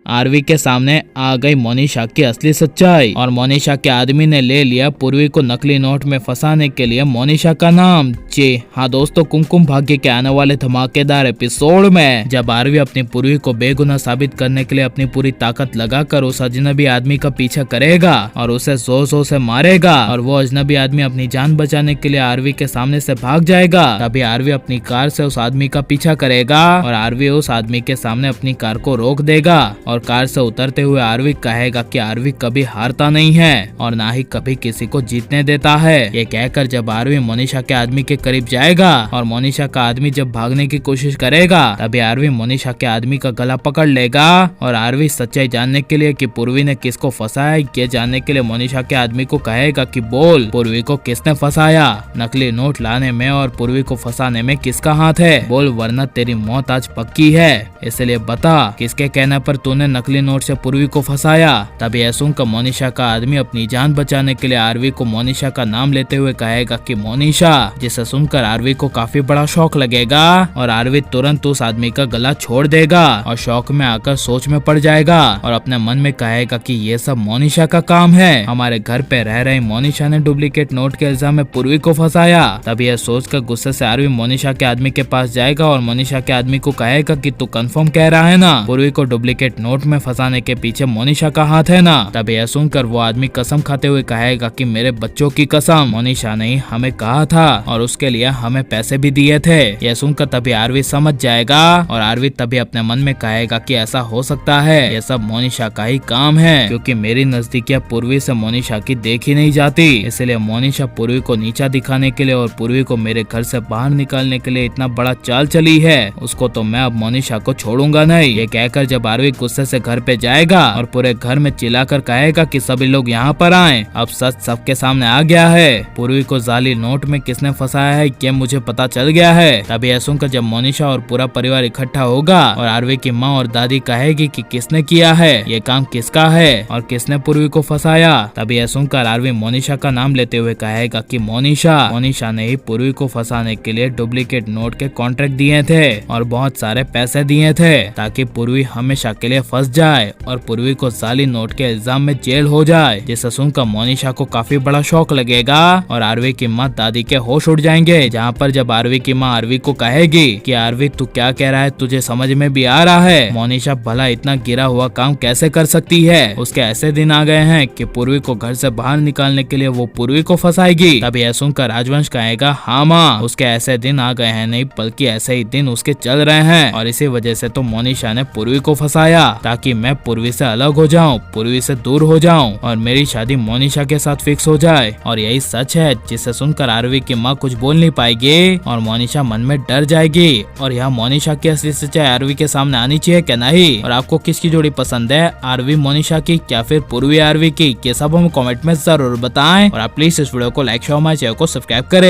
RV के सामने आ गई मोनिशा की असली सच्चाई और मोनिशा के आदमी ने ले लिया पूर्वी को नकली नोट में फंसाने के लिए मोनिशा का नाम। जी हाँ दोस्तों, कुमकुम भाग्य के आने वाले धमाकेदार एपिसोड में जब आरवी अपनी पूर्वी को बेगुनाह साबित करने के लिए अपनी पूरी ताकत लगाकर उस अजनबी आदमी का पीछा करेगा और उसे जोर जोर से मारेगा और वो अजनबी आदमी अपनी जान बचाने के लिए आरवी के सामने से भाग जाएगा, तभी आरवी अपनी कार से उस आदमी का पीछा करेगा और आरवी उस आदमी के सामने अपनी कार को रोक देगा और कार से उतरते हुए आरवी कहेगा कि आरवी कभी हारता नहीं है और ना ही कभी किसी को जीतने देता है। ये कहकर जब आरवी मोनिशा के आदमी के करीब जाएगा और मोनिशा का आदमी जब भागने की कोशिश करेगा तभी आरवी मोनिशा के आदमी का गला पकड़ लेगा और आरवी सच्चाई जानने के लिए कि पूर्वी ने किसको फंसाया ये जानने के लिए मोनिशा के आदमी को कहेगा कि बोल पूर्वी को किसने फंसाया, नकली नोट लाने में और पूर्वी को फंसाने में किसका हाथ है, बोल वरना तेरी मौत आज पक्की है, इसलिए बता किसके कहने पर तूने नकली नोट से पूर्वी को फंसाया। तभी यह सुनकर मोनिशा का आदमी अपनी जान बचाने के लिए आरवी को मोनिशा का नाम लेते हुए कहेगा कि मोनिशा, जिसे सुनकर आरवी को काफी बड़ा शौक लगेगा और आरवी तुरंत उस आदमी का गला छोड़ देगा और शौक में आकर सोच में पड़ जाएगा और अपने मन में कहेगा कि ये सब मोनिशा का काम है, हमारे घर पे रह रही मोनिशा ने डुप्लीकेट नोट के इल्जाम में पूर्वी को फंसाया। तभी यह सोचकर गुस्से से आरवी मोनिशा के आदमी के पास जाएगा और मोनिशा के आदमी को कहेगा कि तू कंफर्म कह रहा है ना, पूर्वी को डुप्लीकेट नोट में फंसाने के पीछे मोनिशा का हाथ है ना। तभी यह सुनकर वो आदमी कसम खाते हुए कहेगा कि मेरे बच्चों की कसम, मोनिशा ने हमें कहा था और उसके लिए हमें पैसे भी दिए थे। यह सुनकर तभी आरवी समझ जाएगा और आरवी तभी अपने मन में कहेगा कि ऐसा हो सकता है यह सब मोनिशा का ही काम है, क्योंकि मेरी नजदीकियां पूर्वी से मोनिशा की देखी नहीं जाती, इसलिए मोनिशा पूर्वी को नीचा दिखाने के लिए और पूर्वी को मेरे घर से बाहर निकालने के लिए इतना बड़ा चाल चली है, उसको तो मैं अब मोनिशा को छोड़ूंगा नहीं। ये कहकर जब आरवी गुस्से से घर पे जाएगा और पूरे घर में चिल्लाकर कहेगा कि सभी लोग यहाँ पर आए, अब सच सबके सामने आ गया है, पूर्वी को जाली नोट में किसने फंसाया है ये मुझे पता चल गया है। तभी यह सुनकर जब मोनिशा और पूरा परिवार इकट्ठा होगा और आरवी की माँ और दादी कहेगी कि किसने किया है, ये काम किसका है और किसने पूर्वी को फंसाया। तभी यह सुनकर आरवी मोनिशा का नाम लेते हुए कहेगा कि मोनिशा ने ही पूर्वी को फंसाने के लिए डुप्लीकेट नोट के कॉन्ट्रैक्ट दिए थे और बहुत सारे पैसे दिए थे ताकि पूर्वी हमेशा के लिए फंस जाए और पूर्वी को जाली नोट के इल्जाम में जेल हो जाए। जिसे सुनकर मोनिशा को काफी बड़ा शौक लगेगा और आरवी की माँ दादी के होश उड़ जाएंगे, जहाँ पर जब आरवी की माँ आरवी को कहेगी कि आरवी तू क्या कह रहा है, तुझे समझ में भी आ रहा है, मोनिशा भला इतना गिरा हुआ काम कैसे कर सकती है, उसके ऐसे दिन आ गए हैं कि पूर्वी को घर से बाहर निकालने के लिए वो पूर्वी को फंसाएगी। तभी यह सुनकर राजवंश कहेगा हाँ माँ, उसके ऐसे दिन आ गए हैं, नहीं बल्कि ऐसे ही दिन उसके चल रहे हैं और इसी वजह से तो मोनिशा ने पूर्वी को फंसाया ताकि मैं पूर्वी से अलग हो जाऊं, पूर्वी से दूर हो जाऊं और मेरी शादी मोनिशा के साथ फिक्स हो जाए। और यही सच है। जिसे सुनकर आरवी की माँ कुछ बोल नहीं पाएगी और मोनिशा मन में डर जाएगी और यहाँ मोनिशा की असली सच्चाई आरवी के सामने आनी चाहिए क्या नहीं। और आपको किसकी जोड़ी पसंद है, आरवी मोनिशा की या फिर पूर्वी आरवी की, ये सब हमें कमेंट में जरूर बताएं और आप प्लीज इस वीडियो को लाइक शेयर हमारे चैनल को सब्सक्राइब करें।